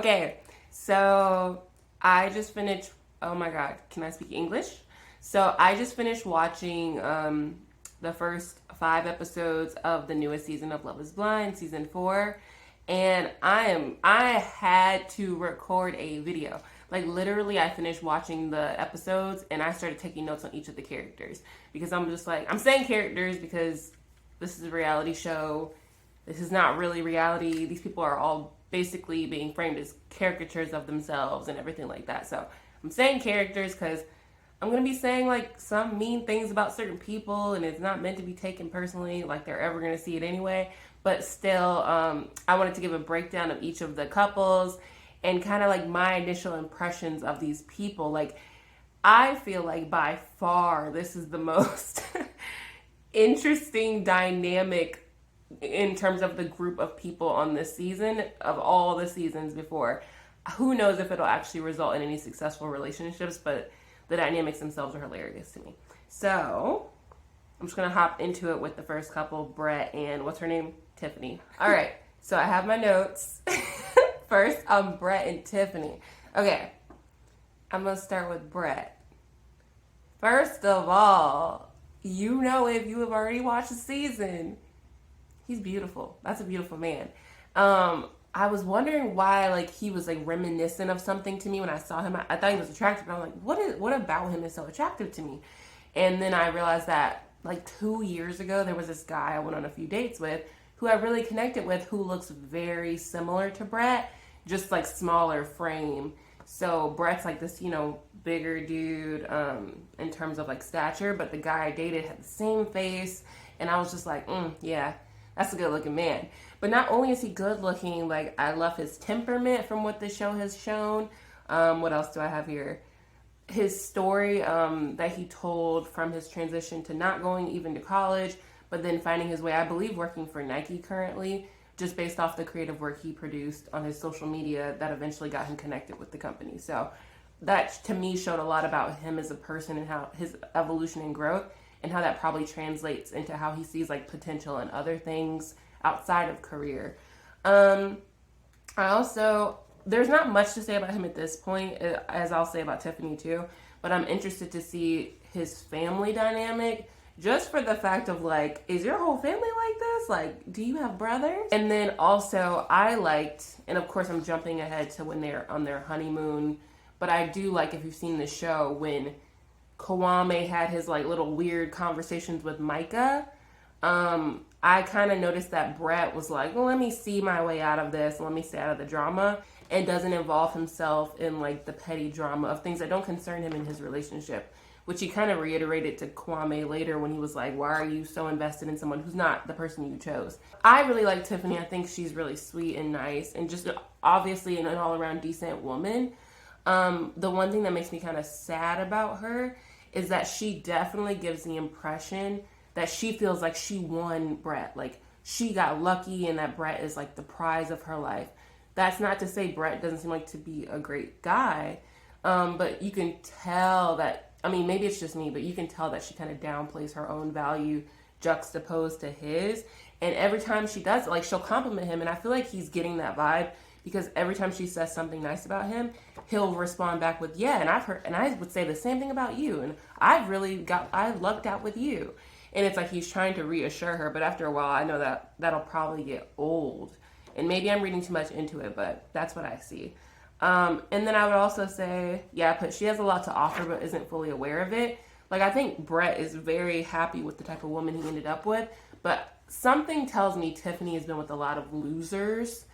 Okay, so I just finished. Oh my God, can I speak English? So I just finished watching the first 5 episodes of the newest season of Love Is Blind, season 4, and I had to record a video. Like literally, I finished watching the episodes and I started taking notes on each of the characters because I'm just like I'm saying characters because this is a reality show. This is not really reality. These people are all basically being framed as caricatures of themselves and everything like that. So I'm saying characters because I'm going to be saying like some mean things about certain people and it's not meant to be taken personally, like they're ever going to see it anyway. But still, I wanted to give a breakdown of each of the couples and kind of like my initial impressions of these people. Like, I feel like by far this is the most interesting dynamic in terms of the group of people on this season of all the seasons before. Who knows if it'll actually result in any successful relationships, but the dynamics themselves are hilarious to me. So I'm just gonna hop into it with the first couple, Brett and what's her name? Tiffany. All right, so I have my notes. First, Brett and Tiffany. Okay, I'm gonna start with Brett. First of all, you know if you have already watched the season, he's beautiful. That's a beautiful man. I was wondering why, like, he was like reminiscent of something to me when I saw him. I thought he was attractive, but I'm like, what about him is so attractive to me? And then I realized that like 2 years ago, there was this guy I went on a few dates with who I really connected with, who looks very similar to Brett, just like smaller frame. So Brett's like this, bigger dude in terms of like stature, but the guy I dated had the same face, and I was just like, yeah, that's a good looking man. But not only is he good looking, like I love his temperament from what the show has shown. What else do I have here? His story that he told from his transition to not going even to college, but then finding his way, I believe working for Nike currently, just based off the creative work he produced on his social media that eventually got him connected with the company. So that to me showed a lot about him as a person and how his evolution and growth, and how that probably translates into how he sees like potential in other things outside of career. There's not much to say about him at this point, as I'll say about Tiffany too, but I'm interested to see his family dynamic, just for the fact of like, is your whole family like this? Like, do you have brothers? And then also I liked, and of course I'm jumping ahead to when they're on their honeymoon, but I do like, if you've seen the show, when Kwame had his like little weird conversations with Micah, I kind of noticed that Brett was like, well, let me see my way out of this. Let me stay out of the drama, and doesn't involve himself in like the petty drama of things that don't concern him in his relationship, which he kind of reiterated to Kwame later when he was like, why are you so invested in someone who's not the person you chose? I really like Tiffany. I think she's really sweet and nice and just obviously an all-around decent woman. The one thing that makes me kind of sad about her is that she definitely gives the impression that she feels like she won Brett. Like, she got lucky and that Brett is like the prize of her life. That's not to say Brett doesn't seem like to be a great guy, but you can tell that, I mean, maybe it's just me, but you can tell that she kind of downplays her own value juxtaposed to his. And every time she does it, like, she'll compliment him, and I feel like he's getting that vibe, because every time she says something nice about him, he'll respond back with, yeah, and I've heard, and I would say the same thing about you, and I lucked out with you. And it's like he's trying to reassure her, but after a while, I know that that'll probably get old. And maybe I'm reading too much into it, but that's what I see. And then I would also say, yeah, but she has a lot to offer, but isn't fully aware of it. Like, I think Brett is very happy with the type of woman he ended up with, but something tells me Tiffany has been with a lot of losers,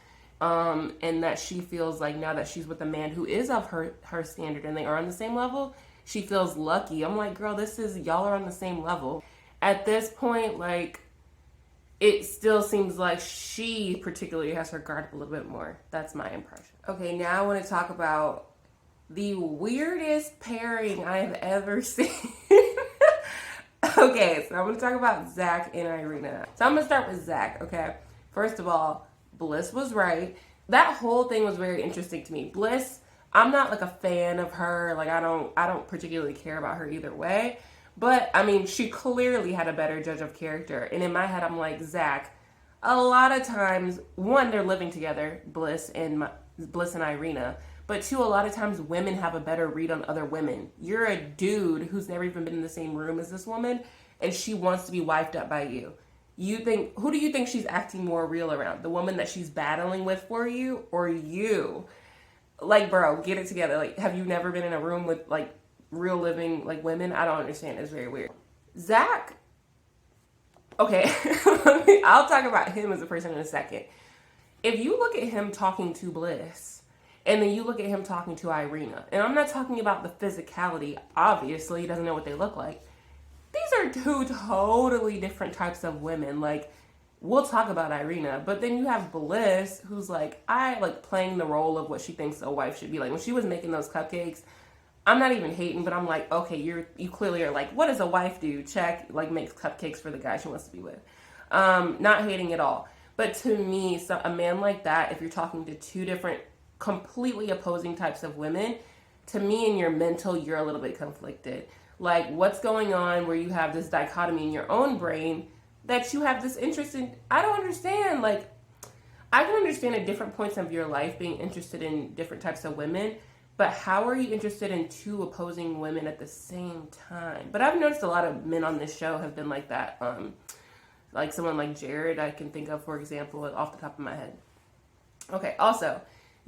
and that she feels like now that she's with a man who is of her standard and they are on the same level, she feels lucky. I'm like, girl, y'all are on the same level. At this point, like, it still seems like she particularly has her guard up a little bit more. That's my impression. Okay, now I want to talk about the weirdest pairing I have ever seen. Okay, so I'm going to talk about Zach and Irina. So I'm going to start with Zach, okay? First of all, Bliss was right. That whole thing was very interesting to me. Bliss, I'm not like a fan of her. Like, I don't particularly care about her either way. But, I mean, she clearly had a better judge of character. And in my head, I'm like, Zach, a lot of times, one, they're living together, Bliss and Bliss and Irina. But two, a lot of times women have a better read on other women. You're a dude who's never even been in the same room as this woman, and she wants to be wifed up by you. Who do you think she's acting more real around? The woman that she's battling with for you, or you? Like, bro, get it together. Like, have you never been in a room with, like, real living, like, women? I don't understand. It's very weird. Zach, okay, I'll talk about him as a person in a second. If you look at him talking to Bliss, and then you look at him talking to Irina, and I'm not talking about the physicality, obviously, he doesn't know what they look like. These are two totally different types of women. Like, we'll talk about Irina, but then you have Bliss, who's like, playing the role of what she thinks a wife should be. Like, when she was making those cupcakes, I'm not even hating, but I'm like, okay, you clearly are like, what does a wife do? Check, like, makes cupcakes for the guy she wants to be with. Not hating at all. But to me, so a man like that, if you're talking to two different, completely opposing types of women, to me in your mental, you're a little bit conflicted. Like, what's going on where you have this dichotomy in your own brain that you have this interest in? I don't understand. Like, I can understand at different points of your life being interested in different types of women, but how are you interested in two opposing women at the same time? But I've noticed a lot of men on this show have been like that. Like someone like Jared, I can think of, for example, off the top of my head. Okay, also,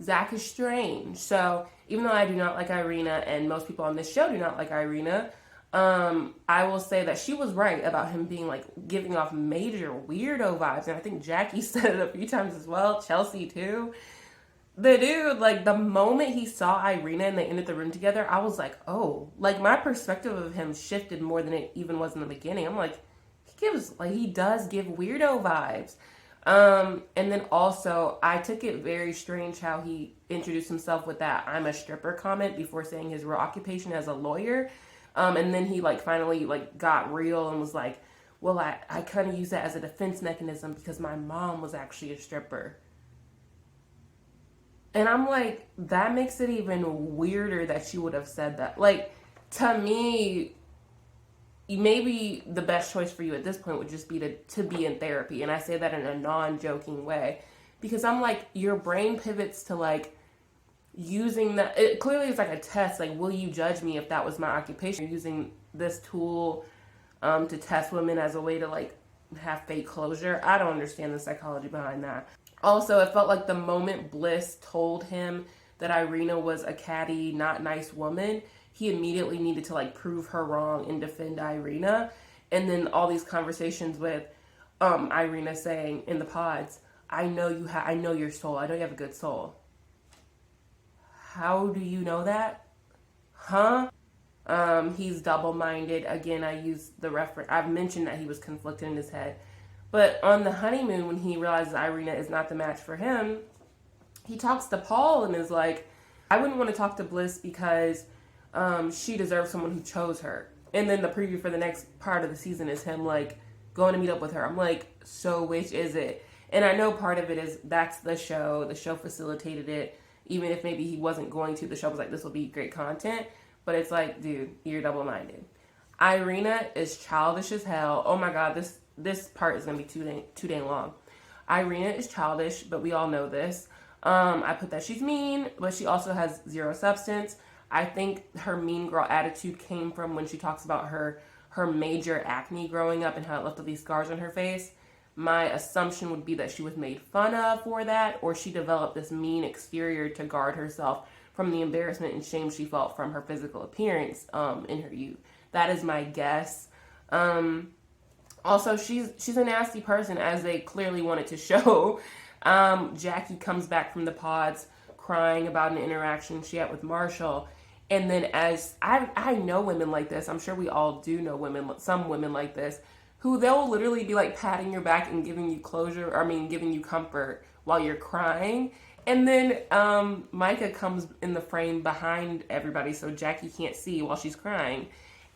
Zach is strange. So even though I do not like Irina, and most people on this show do not like Irina, I will say that she was right about him being, like, giving off major weirdo vibes. And I think Jackie said it a few times as well. Chelsea, too. The dude, like, the moment he saw Irina and they entered the room together, I was like, oh. Like, my perspective of him shifted more than it even was in the beginning. I'm like, he does give weirdo vibes. And then also, I took it very strange how he introduced himself with that "I'm a stripper" comment before saying his real occupation as a lawyer. And then he, like, finally, like, got real and was like, well, I kind of use that as a defense mechanism because my mom was actually a stripper. And I'm like, that makes it even weirder that she would have said that. Like, to me, maybe the best choice for you at this point would just be to be in therapy. And I say that in a non-joking way. Because I'm like, your brain pivots to, like, using that. It clearly is like a test. Like, will you judge me if that was my occupation? Using this tool to test women as a way to, like, have fake closure. I don't understand the psychology behind that. Also, it felt like the moment Bliss told him that Irina was a catty, not nice woman, he immediately needed to, like, prove her wrong and defend Irina. And then all these conversations with Irina saying in the pods, I know your soul. I know you have a good soul. How do you know that? Huh? He's double-minded. Again, I use the reference. I've mentioned that he was conflicted in his head. But on the honeymoon, when he realizes Irina is not the match for him, he talks to Paul and is like, I wouldn't want to talk to Bliss because she deserves someone who chose her. And then the preview for the next part of the season is him, like, going to meet up with her. I'm like, so which is it? And I know part of it is that's the show. The show facilitated it. Even if maybe he wasn't going to, the show was like, this will be great content. But it's like, dude, you're double-minded. Irina is childish as hell. Oh my God, this part is going to be too dang long. Irina is childish, but we all know this. I put that she's mean, but she also has zero substance. I think her mean girl attitude came from when she talks about her major acne growing up and how it left all these scars on her face. My assumption would be that she was made fun of for that, or she developed this mean exterior to guard herself from the embarrassment and shame she felt from her physical appearance in her youth. That is my guess. Also, she's a nasty person, as they clearly wanted to show. Jackie comes back from the pods crying about an interaction she had with Marshall. And then as I know women like this, I'm sure we all do know some women like this, who they'll literally be like patting your back and giving you giving you comfort while you're crying. And then Micah comes in the frame behind everybody so Jackie can't see while she's crying.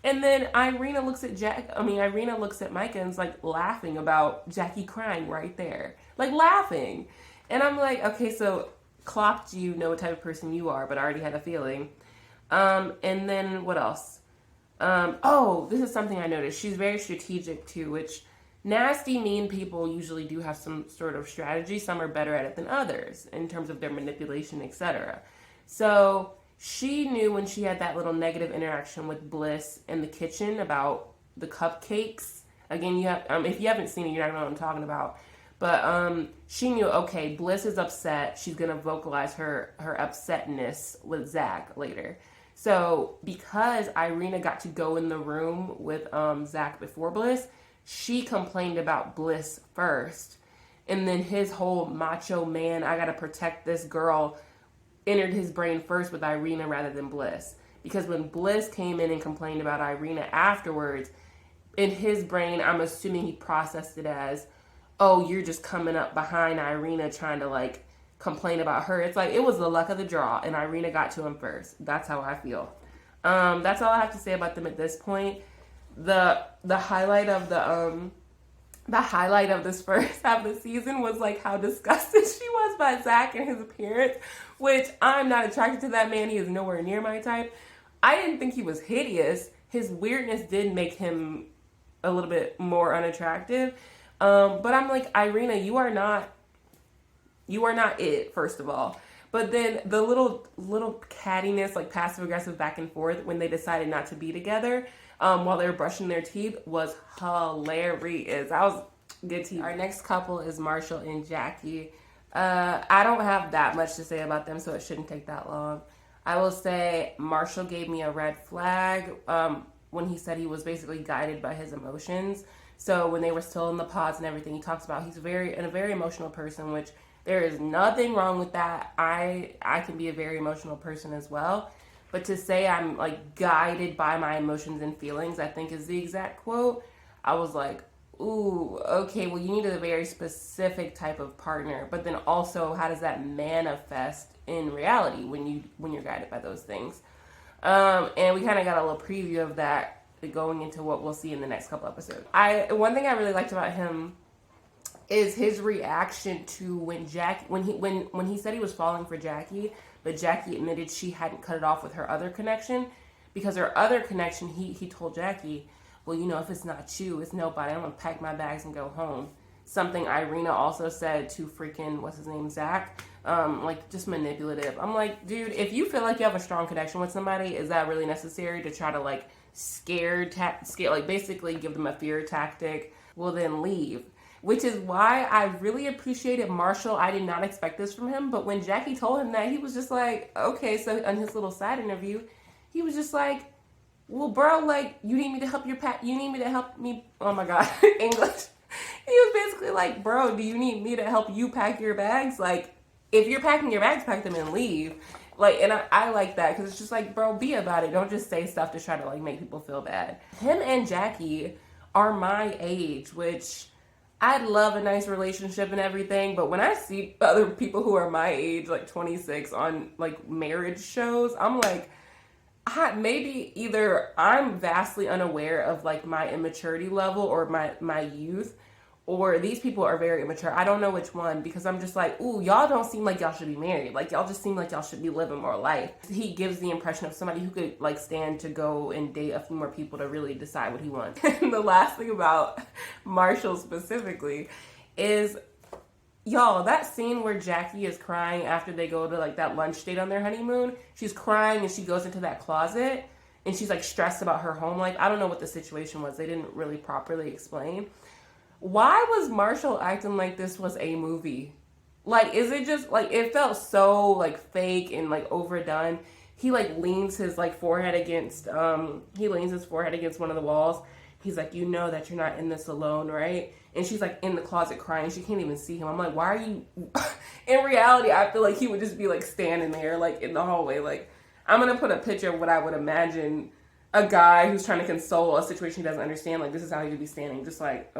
And then Irina looks at Micah and is like laughing about Jackie crying right there. Like laughing. And I'm like, okay, so clocked you know what type of person you are, but I already had a feeling. And then what else? This is something I noticed. She's very strategic too, which nasty, mean people usually do have some sort of strategy. Some are better at it than others in terms of their manipulation, etc. So she knew when she had that little negative interaction with Bliss in the kitchen about the cupcakes. Again, you have if you haven't seen it, you're not gonna know what I'm talking about. But she knew, okay, Bliss is upset. She's gonna vocalize her upsetness with Zach later. So because Irina got to go in the room with Zach before Bliss, she complained about Bliss first. And then his whole macho man, I gotta protect this girl, entered his brain first with Irina rather than Bliss. Because when Bliss came in and complained about Irina afterwards, in his brain, I'm assuming he processed it as, oh, you're just coming up behind Irina trying to like complain about her. It's like it was the luck of the draw, and Irina got to him first. That's how I feel. That's all I have to say about them at this point. The highlight of the highlight of this first half of the season was like how disgusted she was by Zach and his appearance, which I'm not attracted to that man. He is nowhere near my type. I didn't think he was hideous. His weirdness did make him a little bit more unattractive. But I'm like, Irina, you are not it, first of all. But then the little cattiness, like passive aggressive back and forth when they decided not to be together, while they were brushing their teeth was hilarious. I was good TV. Our next couple is Marshall and Jackie. I don't have that much to say about them, so it shouldn't take that long. I will say Marshall gave me a red flag when he said he was basically guided by his emotions. So when they were still in the pods and everything, he talks about he's a very emotional person, which there is nothing wrong with that. I can be a very emotional person as well. But to say I'm like guided by my emotions and feelings, I think is the exact quote. I was like, ooh, okay, well you need a very specific type of partner. But then also, how does that manifest in reality when you're guided by those things? And we kind of got a little preview of that going into what we'll see in the next couple episodes. One thing I really liked about him is his reaction to when he said he was falling for Jackie, but Jackie admitted she hadn't cut it off with her other connection, because her other connection, he told Jackie, well, you know, if it's not you, it's nobody. I'm gonna pack my bags and go home. Something Irina also said to freaking what's his name, Zach. Like just manipulative. I'm like, dude, if you feel like you have a strong connection with somebody, is that really necessary to try to like scare, like basically give them a fear tactic? Well, then leave. Which is why I really appreciated Marshall. I did not expect this from him, but when Jackie told him that, he was just like, okay. So on his little side interview, he was just like, well, bro, like you need me to help you need me to help me. Oh my God, English. He was basically like, bro, do you need me to help you pack your bags? Like, if you're packing your bags, pack them and leave. Like, and I like that because it's just like, bro, be about it. Don't just say stuff to try to like make people feel bad. Him and Jackie are my age, which I'd love a nice relationship and everything. But when I see other people who are my age, like 26, on like marriage shows, I'm like, maybe either I'm vastly unaware of like my immaturity level or my youth, or these people are very immature. I don't know which one, because I'm just like, ooh, y'all don't seem like y'all should be married. Like, y'all just seem like y'all should be living more life. He gives the impression of somebody who could like stand to go and date a few more people to really decide what he wants. And the last thing about Marshall specifically is, y'all, that scene where Jackie is crying after they go to like that lunch date on their honeymoon. She's crying and she goes into that closet and she's like stressed about her home life. I don't know what the situation was. They didn't really properly explain. Why was Marshall acting like this was a movie? Like, is it just like, it felt so like fake and like overdone. He like leans his like forehead against one of the walls. He's like, you know that you're not in this alone, right? And she's like in the closet crying. She can't even see him. I'm like, why are you? In reality, I feel like he would just be like standing there like in the hallway. Like, I'm going to put a picture of what I would imagine a guy who's trying to console a situation he doesn't understand. Like, this is how he would be standing. Just like,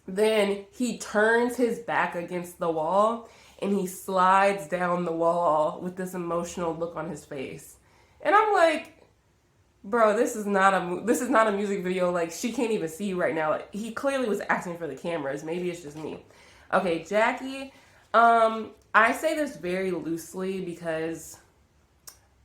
Then he turns his back against the wall and he slides down the wall with this emotional look on his face. And I'm like, bro, this is not a music video. Like, she can't even see you right now. Like, he clearly was asking for the cameras. Maybe it's just me. Okay, Jackie. I say this very loosely because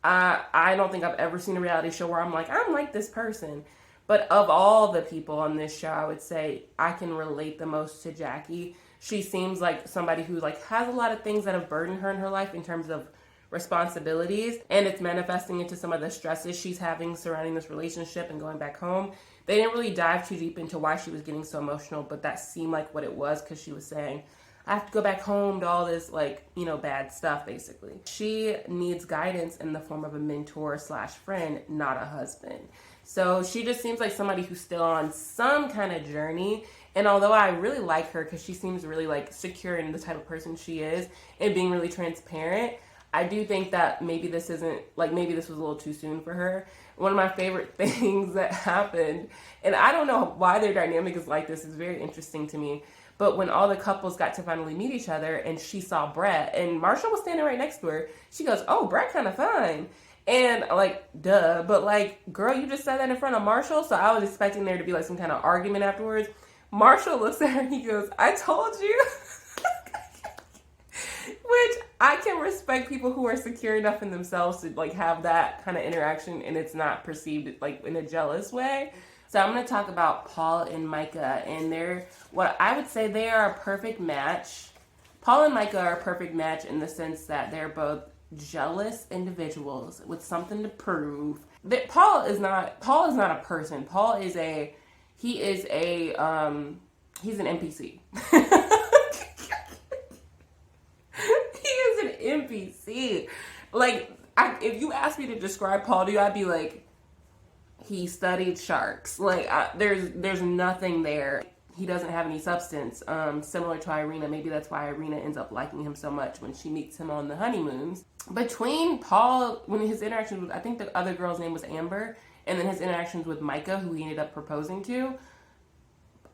I don't think I've ever seen a reality show where I'm like this person. But of all the people on this show, I would say I can relate the most to Jackie. She seems like somebody who like has a lot of things that have burdened her in her life in terms of responsibilities, and it's manifesting into some of the stresses she's having surrounding this relationship and going back home. They didn't really dive too deep into why she was getting so emotional, but that seemed like what it was, because she was saying, I have to go back home to all this, like, you know, bad stuff, basically. She needs guidance in the form of a mentor / friend, not a husband. So she just seems like somebody who's still on some kind of journey. And although I really like her because she seems really like secure in the type of person she is and being really transparent, I do think that maybe this isn't, like, maybe this was a little too soon for her. One of my favorite things that happened, and I don't know why their dynamic is like this, it's very interesting to me, but when all the couples got to finally meet each other and she saw Brett, and Marshall was standing right next to her, she goes, oh, Brett kind of fine. And, like, duh, but, like, girl, you just said that in front of Marshall, so I was expecting there to be, like, some kind of argument afterwards. Marshall looks at her and he goes, I told you. Which I can respect people who are secure enough in themselves to like have that kind of interaction and it's not perceived like in a jealous way. So I'm going to talk about Paul and Micah, and they're, what I would say, they are a perfect match. Paul and Micah are a perfect match in the sense that they're both jealous individuals with something to prove. Paul is not a person. Paul is he's an NPC. NPC. Like, if you ask me to describe Paul to you, I'd be like, he studied sharks. Like, there's nothing there. He doesn't have any substance. Similar to Irina. Maybe that's why Irina ends up liking him so much when she meets him on the honeymoons. Between Paul, when his interactions with, I think the other girl's name was Amber, and then his interactions with Micah, who he ended up proposing to,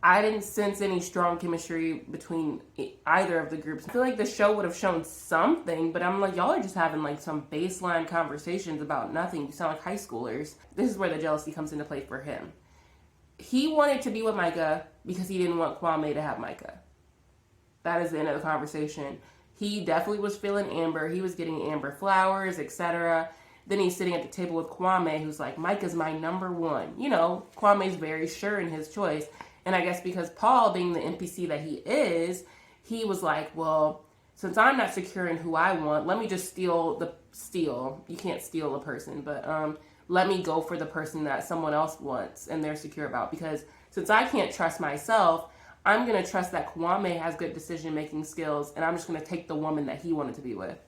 I didn't sense any strong chemistry between either of the groups. I feel like the show would have shown something, but I'm like, y'all are just having like some baseline conversations about nothing. You sound like high schoolers. This is where the jealousy comes into play for him. He wanted to be with Micah because he didn't want Kwame to have Micah. That is the end of the conversation. He definitely was feeling Amber. He was getting Amber flowers, etc. Then he's sitting at the table with Kwame, who's like, Micah's my number one. You know, Kwame's very sure in his choice. And I guess because Paul, being the NPC that he is, he was like, well, since I'm not secure in who I want, let me just steal. You can't steal a person, but let me go for the person that someone else wants and they're secure about. Because since I can't trust myself, I'm going to trust that Kwame has good decision-making skills, and I'm just going to take the woman that he wanted to be with.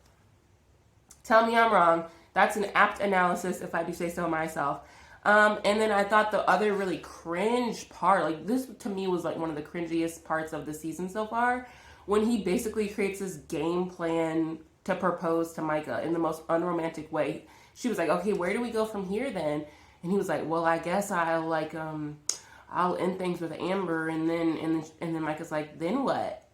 Tell me I'm wrong. That's an apt analysis, if I do say so myself. And then I thought the other really cringe part, like this to me was like one of the cringiest parts of the season so far, when he basically creates this game plan to propose to Micah in the most unromantic way. She was like, okay, where do we go from here then? And he was like, well, I guess I'll end things with Amber, and then Micah's like, then what?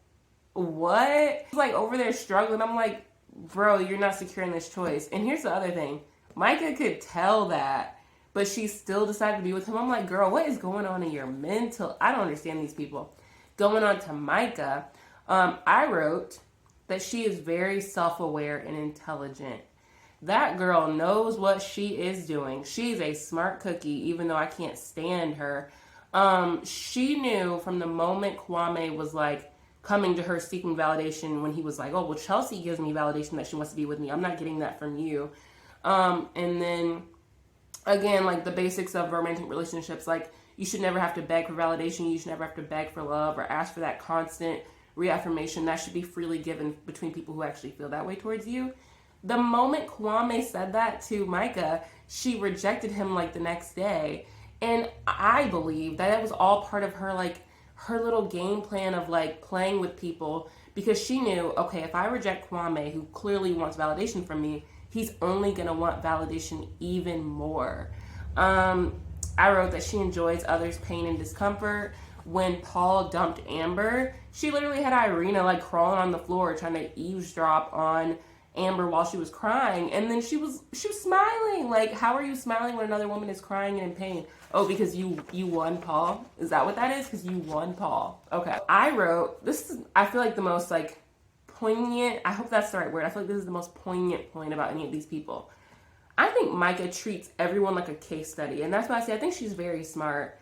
What? He's like over there struggling. I'm like, bro, you're not secure in this choice. And here's the other thing. Micah could tell that, but she still decided to be with him. I'm like, girl, what is going on in your mental? I don't understand these people. Going on to Micah, I wrote that she is very self-aware and intelligent. That girl knows what she is doing. She's a smart cookie, even though I can't stand her. She knew from the moment Kwame was like coming to her seeking validation, when he was like, oh, well, Chelsea gives me validation that she wants to be with me. I'm not getting that from you. And then again, like the basics of romantic relationships, like you should never have to beg for validation. You should never have to beg for love or ask for that constant reaffirmation. That should be freely given between people who actually feel that way towards you. The moment Kwame said that to Micah, she rejected him like the next day. And I believe that it was all part of her, like her little game plan of like playing with people, because she knew, okay, if I reject Kwame, who clearly wants validation from me, he's only going to want validation even more. I wrote that she enjoys others' pain and discomfort. When Paul dumped Amber, she literally had Irina like crawling on the floor trying to eavesdrop on Amber while she was crying. And then she was smiling. Like, how are you smiling when another woman is crying and in pain? Oh, because you won Paul? Is that what that is? Because you won Paul. Okay. I wrote, I feel like the most like poignant, I hope that's the right word. I feel like this is the most poignant point about any of these people. I think Micah treats everyone like a case study. And that's why I say I think she's very smart.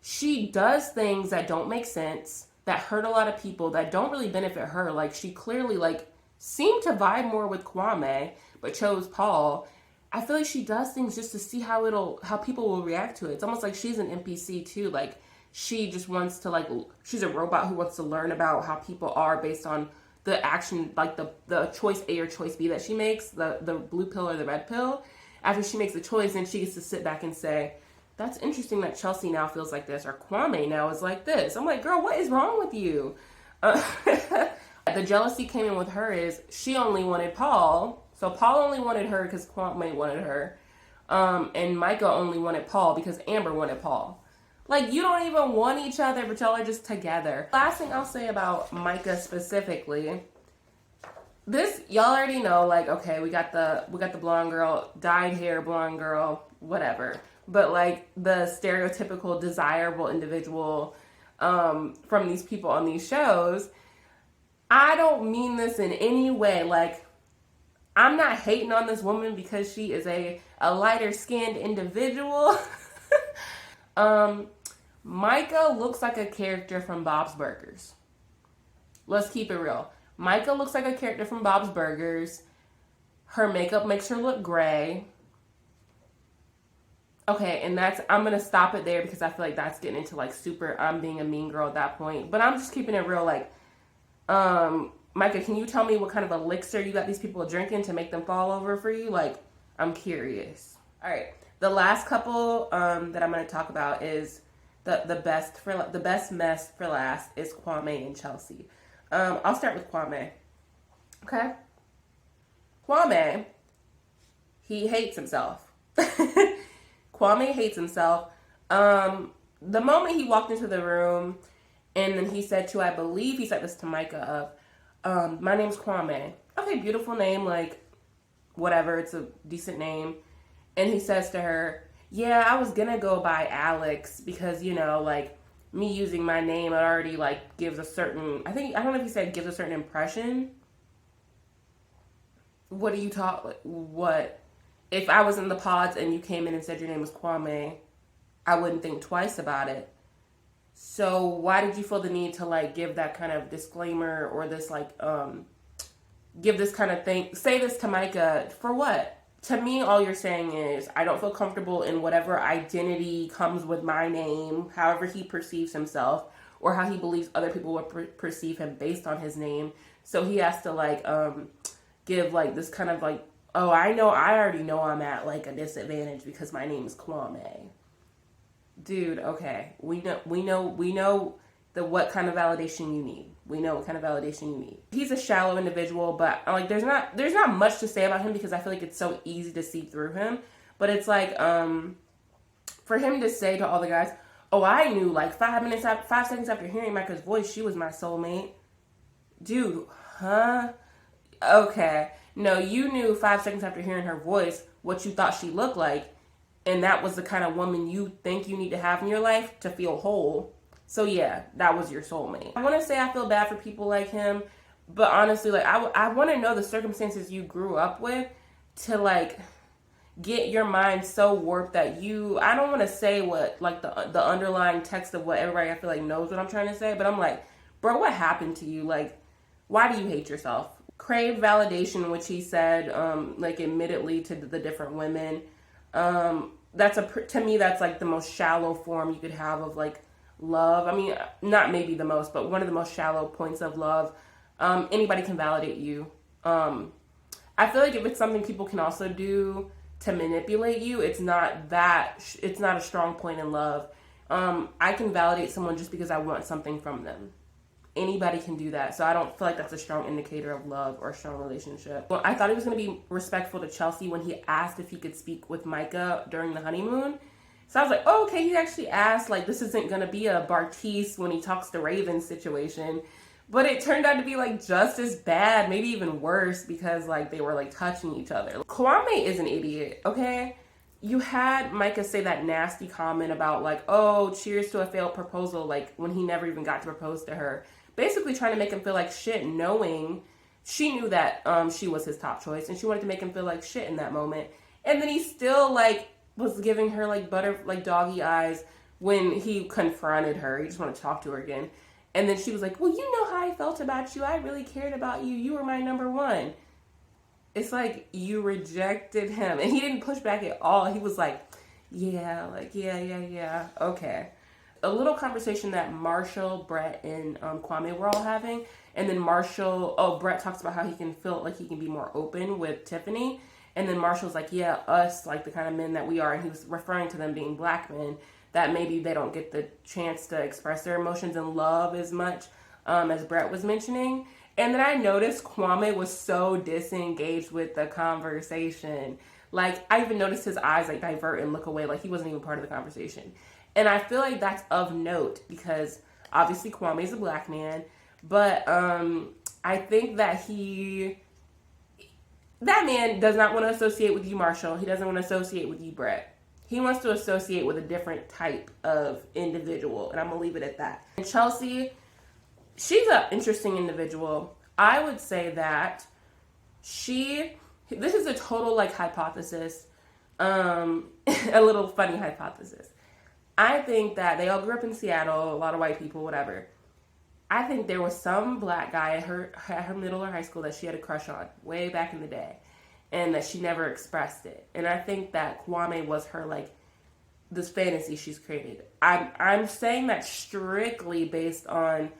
She does things that don't make sense, that hurt a lot of people, that don't really benefit her. Like, she clearly, like, seemed to vibe more with Kwame, but chose Paul. I feel like she does things just to see how people will react to it. It's almost like she's an NPC too. Like, she just wants to, like, she's a robot who wants to learn about how people are based on the action, like the choice A or choice B that she makes, the blue pill or the red pill. After she makes the choice, then she gets to sit back and say, that's interesting that Chelsea now feels like this, or Kwame now is like this. I'm like, girl, what is wrong with you? The jealousy came in with her is she only wanted Paul. So Paul only wanted her because Kwame wanted her. And Micah only wanted Paul because Amber wanted Paul. Like, you don't even want each other, but y'all are just together. Last thing I'll say about Micah specifically, this, y'all already know, like, okay, we got the blonde girl, dyed hair blonde girl, whatever. But, like, the stereotypical desirable individual from these people on these shows, I don't mean this in any way. Like, I'm not hating on this woman because she is a lighter skinned individual. Micah looks like a character from Bob's Burgers. Let's keep it real. Micah looks like a character from Bob's Burgers. Her makeup makes her look gray. Okay, and I'm going to stop it there because I feel like that's getting into, like, super, I'm being a mean girl at that point. But I'm just keeping it real, like, Micah, can you tell me what kind of elixir you got these people drinking to make them fall over for you? Like, I'm curious. All right, the last couple that I'm going to talk about is the best mess for last is Kwame and Chelsea. I'll start with Kwame. Okay? Kwame, he hates himself. Kwame hates himself. The moment he walked into the room and then he said I believe he said this to Micah my name's Kwame. Okay, beautiful name, like, whatever, it's a decent name. And he says to her, yeah, I was gonna go by Alex because, you know, like, me using my name, it already, like, gives a certain, I don't know if he said gives a certain impression. What do you talk, what? If I was in the pods and you came in and said your name was Kwame, I wouldn't think twice about it. So why did you feel the need to, like, give that kind of disclaimer or this, like, give this kind of thing, say this to Micah, for what? To me, all you're saying is, I don't feel comfortable in whatever identity comes with my name, however he perceives himself, or how he believes other people will perceive him based on his name. So he has to, like, give, like, this kind of, like, oh, I already know I'm at, like, a disadvantage because my name is Kwame. Dude, okay. We know what kind of validation you need. We know what kind of validation you need. He's a shallow individual, but, like, there's not much to say about him because I feel like it's so easy to see through him. But it's like, for him to say to all the guys, oh, I knew, like, 5 seconds after hearing Micah's voice, she was my soulmate. Dude, huh? Okay. No, you knew 5 seconds after hearing her voice what you thought she looked like, and that was the kind of woman you think you need to have in your life to feel whole. So yeah, that was your soulmate. I want to say I feel bad for people like him, but honestly, like, I want to know the circumstances you grew up with to, like, get your mind so warped that I don't want to say what, like, the underlying text of what everybody I feel like knows what I'm trying to say, but I'm like, bro, what happened to you? Like, why do you hate yourself? Crave validation, which he said, like, admittedly to the different women. To me, that's, like, the most shallow form you could have of, like, love. I mean, not maybe the most, but one of the most shallow points of love. Anybody can validate you. I feel like if it's something people can also do to manipulate you, it's not a strong point in love. I can validate someone just because I want something from them. Anybody can do that. So I don't feel like that's a strong indicator of love or a strong relationship. Well, I thought he was going to be respectful to Chelsea when he asked if he could speak with Micah during the honeymoon. So I was like, oh, okay, he actually asked, like, this isn't going to be a Bartice when he talks to Raven situation. But it turned out to be, like, just as bad, maybe even worse, because, like, they were, like, touching each other. Kwame is an idiot, okay? You had Micah say that nasty comment about, like, oh, cheers to a failed proposal, like, when he never even got to propose to her. Basically trying to make him feel like shit, knowing she knew that she was his top choice, and she wanted to make him feel like shit in that moment. And then he still like was giving her like doggy eyes when he confronted her. He just wanted to talk to her again. And then she was like, well, you know how I felt about you. I really cared about you. You were my number one. It's like you rejected him. And he didn't push back at all. He was like, yeah, okay. A little conversation that Marshall, Brett, and Kwame were all having. And then Brett talks about how he can feel like he can be more open with Tiffany. And then Marshall's like, yeah, us, like the kind of men that we are. And he was referring to them being black men, that maybe they don't get the chance to express their emotions and love as much as Brett was mentioning. And then I noticed Kwame was so disengaged with the conversation. Like, I even noticed his eyes like divert and look away, like he wasn't even part of the conversation. And I feel like that's of note because obviously Kwame is a black man, but I think that that man does not want to associate with you, Marshall. He doesn't want to associate with you, Brett. He wants to associate with a different type of individual, and I'm going to leave it at that. And Chelsea, she's an interesting individual. I would say that this is a total like hypothesis, a little funny hypothesis. I think that they all grew up in Seattle, a lot of white people, whatever. I think there was some black guy at her middle or high school that she had a crush on way back in the day, and that she never expressed it. And I think that Kwame was her like this fantasy she's created. I'm saying that strictly based on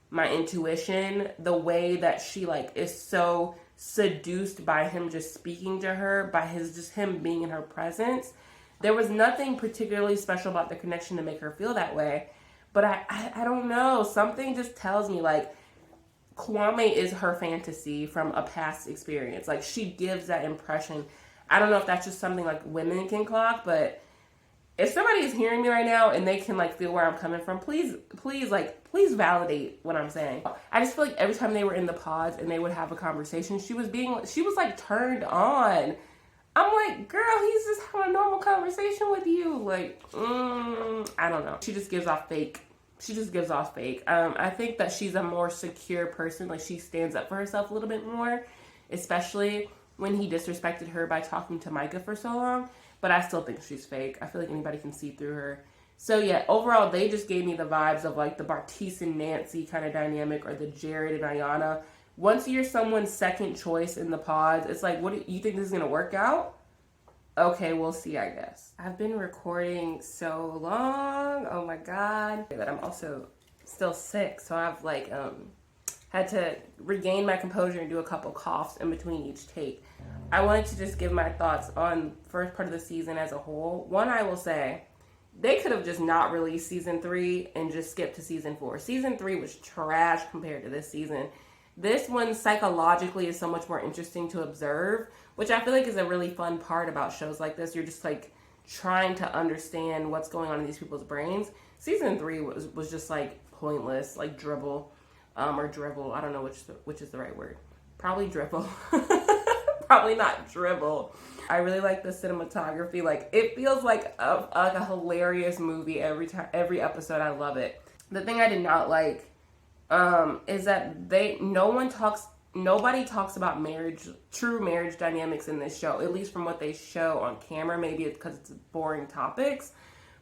my intuition, the way that she like is so seduced by him just speaking to her, by him being in her presence. There was nothing particularly special about the connection to make her feel that way. But I don't know. Something just tells me like Kwame is her fantasy from a past experience. Like she gives that impression. I don't know if that's just something like women can clock, but if somebody is hearing me right now and they can like feel where I'm coming from, please validate what I'm saying. I just feel like every time they were in the pods and they would have a conversation, she was like turned on. I'm like, girl, he's just having a normal conversation with you. Like, I don't know. She just gives off fake. I think that she's a more secure person. Like, she stands up for herself a little bit more, especially when he disrespected her by talking to Micah for so long. But I still think she's fake. I feel like anybody can see through her. So, yeah, overall, they just gave me the vibes of, like, the Bartise and Nancy kind of dynamic or the Jared and Ayana. Once you're someone's second choice in the pods, it's like, what do you think this is going to work out? Okay, we'll see, I guess. I've been recording so long. Oh my God. That I'm also still sick. So I've like had to regain my composure and do a couple coughs in between each take. I wanted to just give my thoughts on first part of the season as a whole. One, I will say, they could have just not released season 3 and just skipped to season 4. Season 3 was trash compared to this season. This one psychologically is so much more interesting to observe, which I feel like is a really fun part about shows like this. You're just like trying to understand what's going on in these people's brains. Season 3 was just like pointless, like dribble, or drivel. I don't know which is the right word. Probably dribble. Probably not dribble. I really like the cinematography. Like it feels like a hilarious movie every episode. I love it. The thing I did not like is that nobody talks about true marriage dynamics in this show, at least from what they show on camera. Maybe it's because it's boring topics,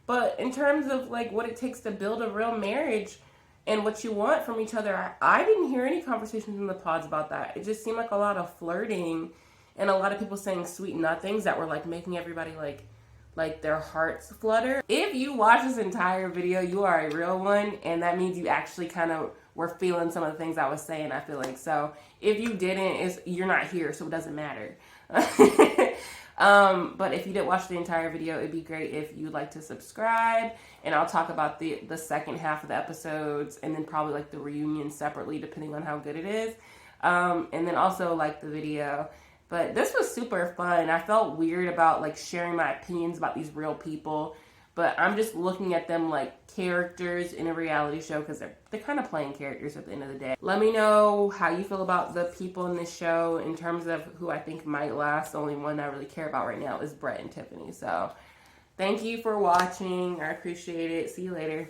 but in terms of like what it takes to build a real marriage and what you want from each other, I didn't hear any conversations in the pods about that. It just seemed like a lot of flirting and a lot of people saying sweet nothings that were like making everybody like their hearts flutter. If you watch this entire video, you are a real one, and that means you actually kind of were feeling some of the things I was saying, I feel like. So if you didn't, you're not here, so it doesn't matter. But if you didn't watch the entire video, it'd be great if you'd like to subscribe, and I'll talk about the second half of the episodes, and then probably like the reunion separately, depending on how good it is. And then also like the video. But this was super fun. I felt weird about like sharing my opinions about these real people, but I'm just looking at them like characters in a reality show because they're kind of playing characters at the end of the day. Let me know how you feel about the people in this show in terms of who I think might last. The only one I really care about right now is Brett and Tiffany. So thank you for watching. I appreciate it. See you later.